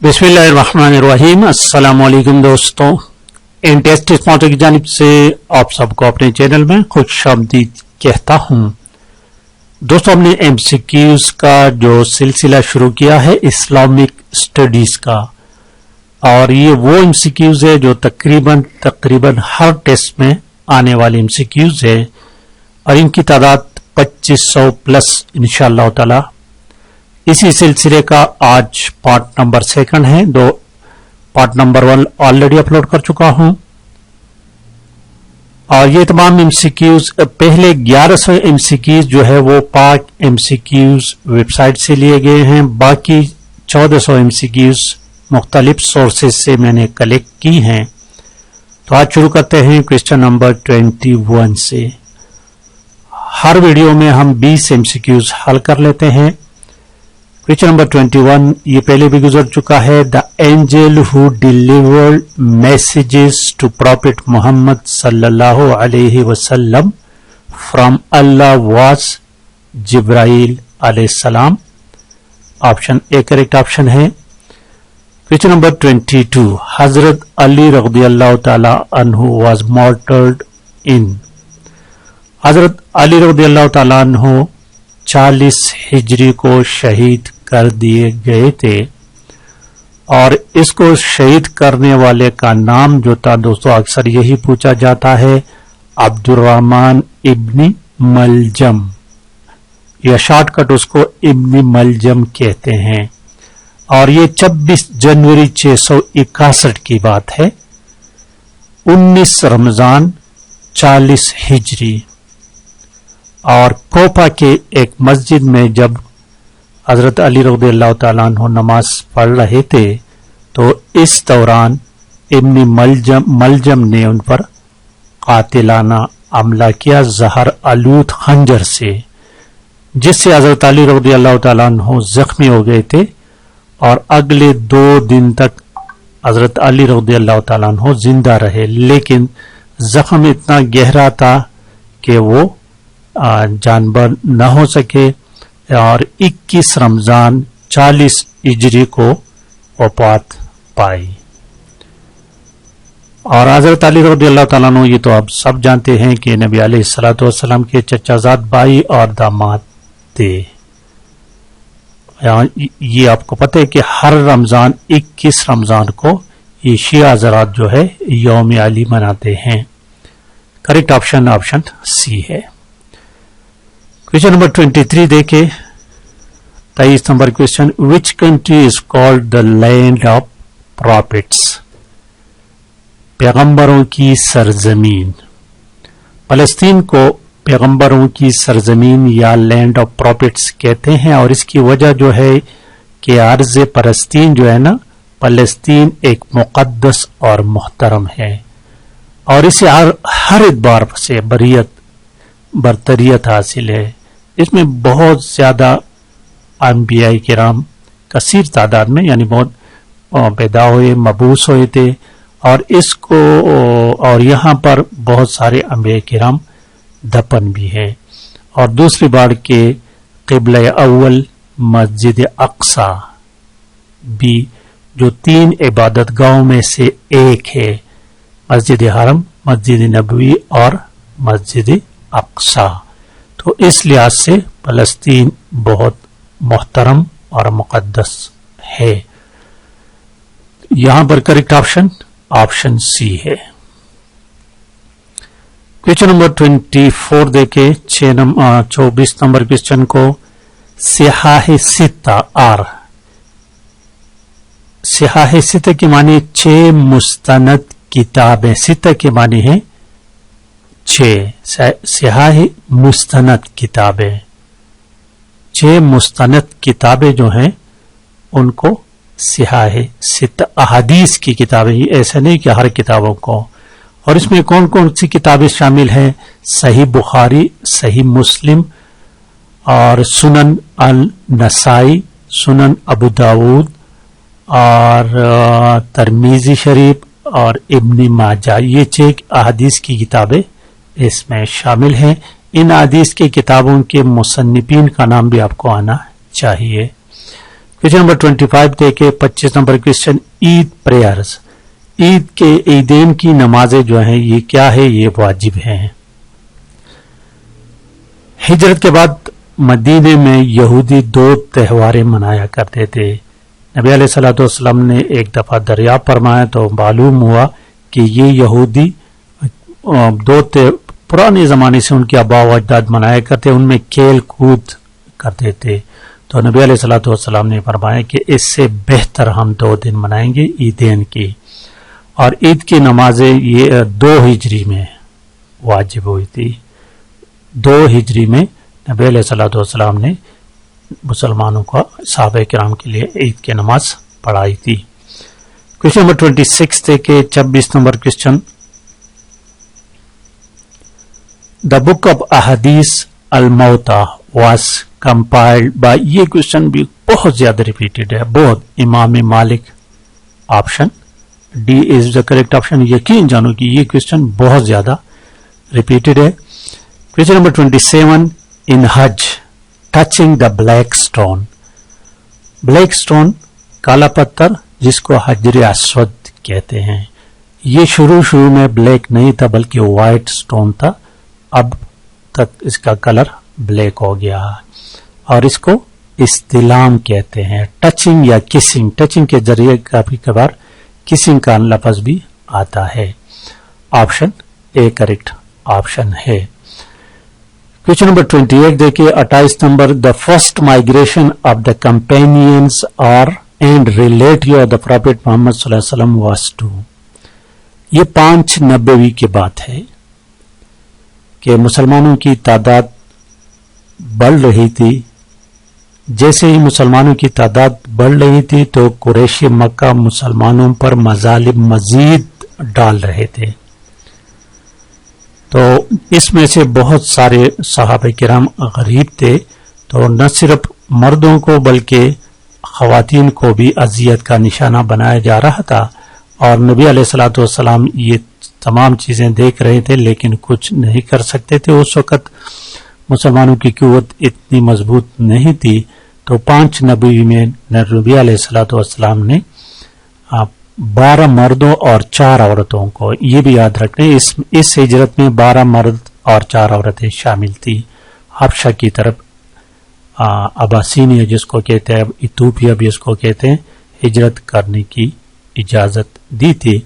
बिस्मिल्लाहिर्रहमानिर्रहीम। अस्सलाम वालेकुम दोस्तों, इन टेस्ट स्पॉन्सर की जानिब से आप सबको अपने चैनल में खुशामदीद कहता हूं। दोस्तों, हमने एमसीक्यूज का जो सिलसिला शुरू किया है इस्लामिक स्टडीज का, और ये वो एमसीक्यूज है जो तकरीबन हर टेस्ट में आने वाले एमसीक्यूज है, और इनकी तादाद 2500 प्लस इंशाअल्लाह ताला। इसी सिलसिले का आज पार्ट नंबर 2 है। पार्ट नंबर 1 ऑलरेडी अपलोड कर चुका हूं, और ये तमाम एमसीक्यूज पहले 1100 एमसीक्यूज जो है वो पाक एमसीक्यूज वेबसाइट से लिए गए हैं। बाकी 1400 एमसीक्यूज मुख्तलिफ सोर्सेज से मैंने कलेक्ट की हैं। तो आज शुरू करते हैं क्वेश्चन नंबर 21 से। हर वीडियो में हम 20 एमसीक्यूज हल कर लेते हैं। क्वेश्चन नंबर 21 ये पहले भी गुजर चुका है। The angel who delivered messages to prophet Muhammad सल्लल्लाहु अलैहि वसल्लम फ्रॉम अल्लाह वाज जिब्राइल अलैहिस्सलाम। ऑप्शन ए करेक्ट ऑप्शन है। क्वेश्चन नंबर 22 हजरत अली रज़ियल्लाहु ताला अन्हु वाज मार्टर्ड इन। हजरत अली रज़ियल्लाहु ताला अन्हु 40 हिजरी को शहीद कर दिए गए थे, और इसको शहीद करने वाले का नाम जो था दोस्तों अक्सर यही पूछा जाता है, अब्दुर्रहमान इब्नी मलजम, या शॉर्टकट उसको इब्नी मलजम कहते हैं। और ये 26 जनवरी 661 की बात है, 19 रमजान 40 हिजरी। और कोपा के एक मस्जिद में जब हजरत अली रज़ियल्लाहु ताला अन्हु नमाज पढ़ रहे थे, तो इस दौरान इब्न मलजम ने उन पर कातिलाना हमला किया जहर आलूद खंजर से, जिससे हजरत अली रज़ियल्लाहु ताला अन्हु जख्मी हो गए थे। और अगले 2 दिन तक हजरत अली रज़ियल्लाहु ताला अन्हु जिंदा रहे, लेकिन जख्म इतना गहरा था कि वो जानबर न हो सके, और 21 रमजान 40 हिजरी को वफात पाई। और हजरत अली रज़ियल्लाहु ताला अन्हु ये तो आप सब जानते हैं कि नबी अलैहिस्सलातु वस्सलाम के चचाजाद भाई और दामाद थे। ये आपको पता है कि हर रमजान 21 रमजान को ये शिया हज़रात जो है यौम अली मनाते हैं। करेक्ट ऑप्शन सी है। क्वेश्चन नंबर 23 देखे, 23 number question, which country is called the land of prophets. पैगंबरों की सरजमीन। फलस्तीन को पैगंबरों की सरजमीन या लैंड ऑफ प्रॉफिट्स कहते हैं, और इसकी वजह जो है कि अर्ज फलस्तीन जो है ना, फलस्तीन एक मुकद्दस और मोहतरम है, और इसे हर एतबार से बरतरियत हासिल है। इसमें बहुत ज्यादा अंबिया किराम कसीर तादाद में यानी बहुत पैदा हुए, मबूस हुए थे, और इसको और यहाँ पर बहुत सारे अंबिया किराम दफन भी है। और दूसरी बार के क़िबला अव्वल मस्जिद अक्सा भी जो 3 इबादत गाहों में से एक है, मस्जिद हरम, मस्जिद नबवी और मस्जिद अक्सा। तो इस लिहाज से फलस्तीन बहुत मोहतरम और मुकद्दस है। यहां पर करेक्ट ऑप्शन सी है। क्वेश्चन नंबर 24 देखे, 24 नंबर क्वेश्चन को, सिहाह सित्ता आर। सिहाह सित्ता के माने 6 मुस्तनद किताबें। सित्ता के माने है 6, सिहाह मुस्तनद किताबें। 6 मुस्तनद किताबें जो हैं उनको सिहाह सित्ता, अहादीस की किताबें, ऐसा नहीं कि हर किताबों को। और इसमें कौन कौन सी किताबें शामिल हैं? सही बुखारी, सही मुस्लिम, और सुनन अल नसाई, सुनन अबू दाऊद, और तरमीजी शरीफ और इब्न माजा। ये 6 अहादीस की किताबें इसमें शामिल हैं। इन हदीस की किताबों के मुसन्निफीन का नाम भी आपको आना चाहिए। क्वेश्चन नंबर 25 देखे 25 number question Eid prayers, Eid के ईदैन की नमाजें जो हैं ये क्या है, ये वाजिब हैं। हिजरत के बाद मदीने में यहूदी 2 त्योहारें मनाया करते थे। नबी अलैहिस्सलातु वस्सलाम ने एक दफा दरियाफ्त फरमाया तो मालूम हुआ कि ये यहूदी 2 पुराने जमाने से उनके आबा व अजदाद मनाया करते, उनमें खेल कूद करते थे। तो नबी अलैहिस्सलातु वस्सलाम ने फरमाया कि इससे बेहतर हम 2 दिन मनाएंगे ईदैन की। और ईद की नमाजें ये 2 हिजरी में वाजिब हुई थी। 2 हिजरी में नबी अलैहिस्सलातु वस्सलाम ने मुसलमानों को सहाबा किराम के लिए ईद की नमाज पढ़ाई थी। क्वेश्चन नंबर 26 देखे 26 number question, the book of अहदीस अल मौता वाज कंपाइल्ड बाय, ये क्वेश्चन भी बहुत ज्यादा रिपीटेड है, बहुत। इमाम मालिक, option D is the correct option. यकीन जानो कि ये क्वेश्चन बहुत ज्यादा रिपीटेड है। क्वेश्चन नंबर 27, इन हज touching the black stone, black stone काला पत्थर जिसको हजर अस्वद कहते हैं, ये शुरू में ब्लैक नहीं था बल्कि व्हाइट स्टोन था, अब तक इसका कलर ब्लैक हो गया और इसको इस्तिलाम कहते हैं। टचिंग या किसिंग, टचिंग के जरिए कभी कभार किसिंग का लफ्ज भी आता है। ऑप्शन ए करेक्ट ऑप्शन है। क्वेश्चन नंबर 28 देखिए 28 number, the first migration of the companions और and relative of the prophet मोहम्मद सल्लल्लाहु अलैहि वसल्लम वाज टू, ये 5 नबवी की बात है कि मुसलमानों की तादाद बढ़ रही थी। जैसे ही मुसलमानों की तादाद बढ़ रही थी तो कुरैशी मक्का मुसलमानों पर मजालिम मजीद डाल रहे थे। तो इसमें से बहुत सारे सहाबा किराम गरीब थे, तो न सिर्फ मर्दों को बल्कि खवातीन को भी अजियत का निशाना बनाया जा रहा था। और नबी अलैहिस्सलातु वस्सलाम ये तमाम चीजें देख रहे थे लेकिन कुछ नहीं कर सकते थे। उस वक्त मुसलमानों की क़ुव्वत इतनी मजबूत नहीं थी। तो 5 नबी में नबी अलैहिस्सलातु वस्सलाम ने 12 मर्दों और 4 औरतों को, ये भी याद रखने, इस हिजरत में 12 मर्द और 4 औरतें शामिल थी। हबशा की तरफ अबासीनिया जिसको कहते हैं, इथोपिया भी इसको कहते हैं, हिजरत करने की इजाजत दी थी।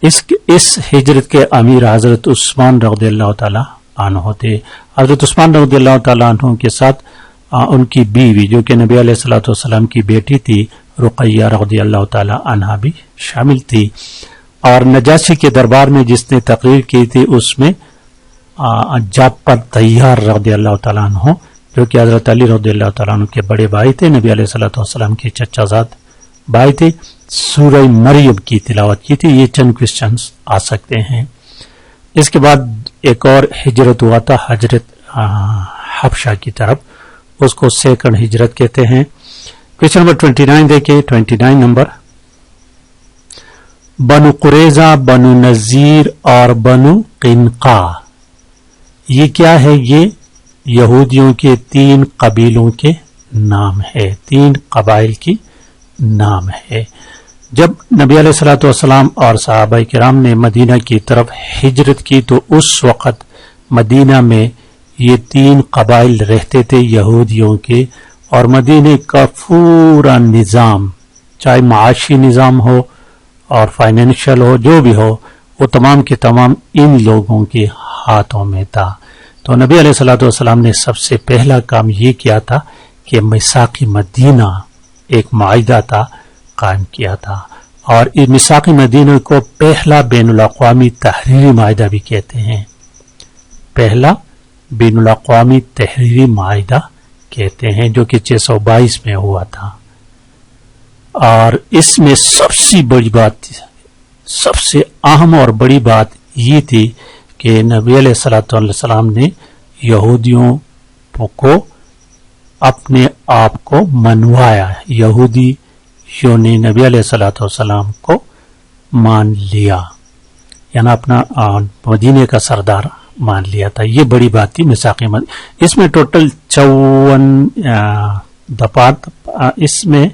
इस हिजरत के अमीर हजरत उस्मान रज़ियल्लाहु ताला अन्हु थे। हजरत उस्मान रज़ियल्लाहु ताला अन्हु के साथ उनकी बीवी जो कि नबी अलैहिस्सलातु वस्सलाम की बेटी थी रुक़य्या रज़ियल्लाहु ताला अन्हा भी शामिल थी। और नजाशी के दरबार में जिसने तकरीर की थी उसमें जाफर तैयार रज़ियल्लाहु ताला अन्हु जो कि हजरत अली रज़ियल्लाहु ताला अन्हु के बड़े भाई थे, नबी अलैहिस्सलातु वस्सलाम के चचाजाद भाई थे, सूरह मरियम की तिलावत की थी। ये चंद क्वेश्चंस आ सकते हैं। इसके बाद एक और हिजरत हुआ था हजरत हबशा की तरफ, उसको सेकंड हिजरत कहते हैं। क्वेश्चन नंबर 29 देखिए 29 नंबर, बनु कुरैजा, बनु नजीर और बनु क़िनक़ा, ये क्या है? ये यहूदियों के 3 कबीलों के नाम है, 3 कबाइल की नाम है। जब नबी अलैहिस्सलातु वस्सलाम और सहाबा किराम ने मदीना की तरफ हिजरत की तो उस वक़्त मदीना में ये 3 कबाइल रहते थे यहूदियों के, और मदीने का पूरा निज़ाम, चाहे माशी निज़ाम हो और फाइनेंशियल हो, जो भी हो, वो तमाम के तमाम इन लोगों के हाथों में था। तो नबी अलैहिस्सलातु वस्सलाम ने सबसे पहला काम ये किया था कि मिसाक़ी मदीना एक माहिदा था, कायम किया था। और इस मिसाक़ी मदीना को पहला बैनुल अक़वामी तहरीरी माहिदा भी कहते हैं, पहला बैनुल अक़वामी तहरीरी माहिदा कहते हैं, जो कि 622 में हुआ था। और इसमें सबसे बड़ी बात, सबसे अहम और बड़ी बात ये थी कि नबी अलैहिस्सलातु वस्सलाम ने यहूदियों को अपने आप को मनवाया, यहूदियों ने नबी अलैहिस्सलातु वस्सलाम को मान लिया, यानी अपना मदीने का सरदार मान लिया था। ये बड़ी बात थी मिसाक़ी मदीना। इसमें टोटल 54 دفعات اس میں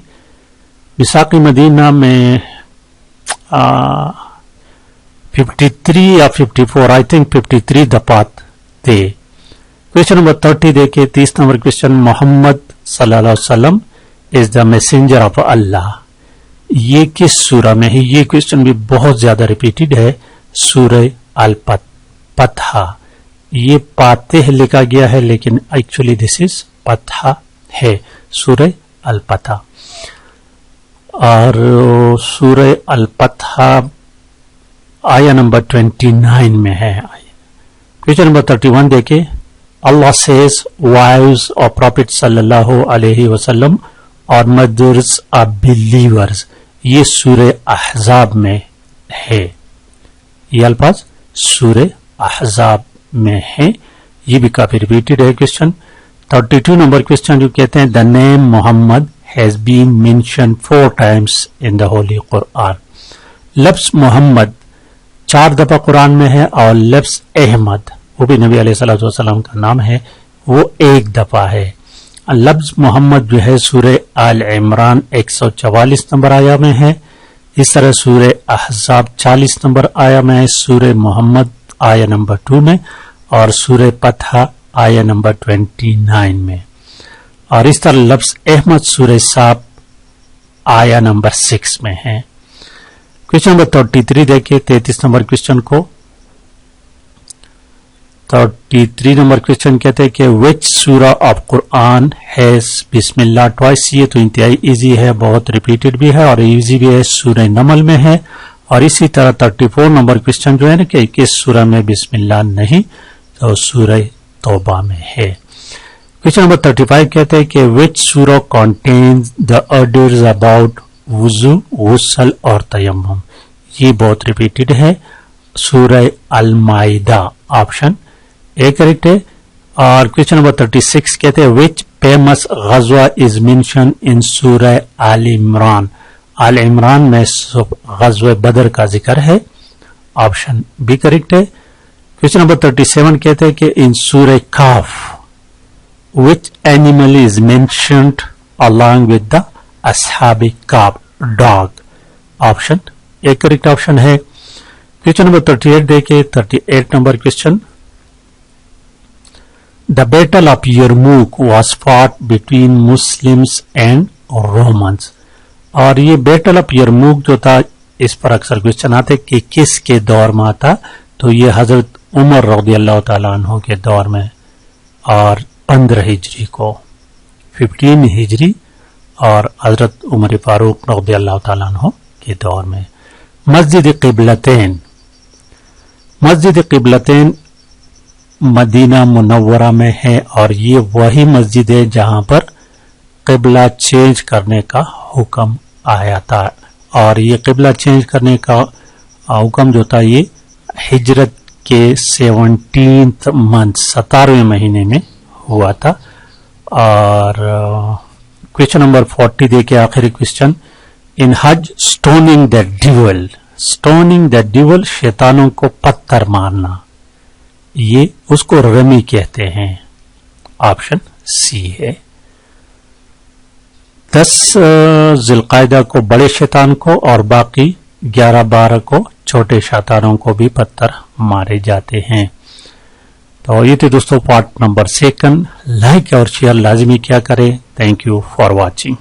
میثاق مدینہ میں 53 یا 54 آئی تھنک 53 دفعات تھے. کوشچن نمبر 30 دیکھیں. 30 نمبر کوشچن. محمد صلی اللہ علیہ وسلم از دا میسنجر آف اللہ. یہ کس سورہ میں ہے؟ یہ کوشچن بھی بہت زیادہ ریپیٹڈ ہے. سورہ الفتح. یہ فاتح لکھا گیا ہے لیکن ایکچولی دس از فتح ہے. سورہ الفتح. اور سورہ الفتح آیا نمبر 29 میں ہے. کوشچن نمبر 31 دیکھیں. اللہ says wives of Prophet صلی اللہ علیہ وسلم اور mothers of believers. یہ سورہ احزاب میں ہے. یہ الفاظ سورہ احزاب میں ہے. یہ بھی کافی ریپیٹڈ ہے کوشچن. 32 نمبر کوشچن جو کہتے ہیں the name Muhammad has been mentioned 4 times in the Holy Quran. لفظ محمد 4 دفعہ قرآن میں ہے اور لفظ احمد وہ بھی نبی علیہ الصلوۃ والسلام کا نام ہے وہ 1 دفعہ ہے. لفظ محمد جو ہے سورہ آل عمران 144 نمبر آیا میں ہے. اس طرح سورہ احزاب 40 نمبر آیا میں ہے. سورہ محمد آیا نمبر 2 میں اور سورہ فتح آیا نمبر 29 میں. اور اس طرح لفظ احمد سورہ صاف آیا نمبر 6 میں ہے. کوشچن نمبر 33 دیکھیں. 33 نمبر کوشچن کو 33 نمبر کوشچن کہتے ہیں کہ وچ سورہ آف قرآن ہیز بسم اللہ ٹوائس. یہ تو انتہائی ایزی ہے, بہت ریپیٹڈ بھی ہے اور ایزی بھی ہے. سورہ نمل میں ہے. اور اسی طرح 34 نمبر کوشچن جو ہے نا کہ کس سورہ میں بسم اللہ نہیں تو سورہ توبہ میں ہے. کوشچن نمبر 35 کہتے ہیں کہ وچ سورہ کنٹینز دا آرڈرز اباؤٹ وضو غسل اور تیمم. یہ بہت ریپیٹڈ ہے. سورہ المائدہ آپشن اے کریکٹ ہے. اور کوشچن نمبر 36 کہتے ہیں وچ فیمس غزوہ از مینشن ان سورہ آل عمران. آل عمران میں غزوہ بدر کا ذکر ہے. آپشن بی کریکٹ ہے. کوشچن نمبر 37 کہتے ہیں کہ ان سورہ کاف which animal is mentioned along with the اصحاب کاف dog. Option A correct option ہے. کوشچن نمبر 38 دیکھیں. 38 number question. The Battle of Yarmouk was fought between Muslims and Romans. اور یہ بیٹل آف یرموک جو تھا اس پر اکثر کوشچن آتے کہ کس کے دور میں آتا تو یہ حضرت عمر رضی اللہ تعالیٰ عنہ کے دور میں اور 15 ہجری کو 15 ہجری اور حضرت عمر فاروق رضی اللہ تعالیٰ عنہ کے دور میں. مسجد قبلتین. مسجد قبلتین مدینہ منورہ میں ہے اور یہ وہی مسجد ہے جہاں پر قبلہ چینج کرنے کا حکم آیا تھا. اور یہ قبلہ چینج کرنے کا حکم جو تھا یہ ہجرت کے 17th منتھ 17ویں مہینے میں ہوا تھا. اور کوشچن نمبر 40 دیکھیں آخری کوشچن. ان حج stoning the devil. Stoning the devil شیطانوں کو پتھر مارنا یہ اس کو رمی کہتے ہیں. آپشن سی ہے. 10 ذی القعدہ کو بڑے شیطان کو اور باقی 11-12 کو چھوٹے شیطانوں کو بھی پتھر مارے جاتے ہیں. تو یہ تھے دوستوں پارٹ نمبر 2. لائک اور شیئر لازمی کیا کریں. Thank you for watching.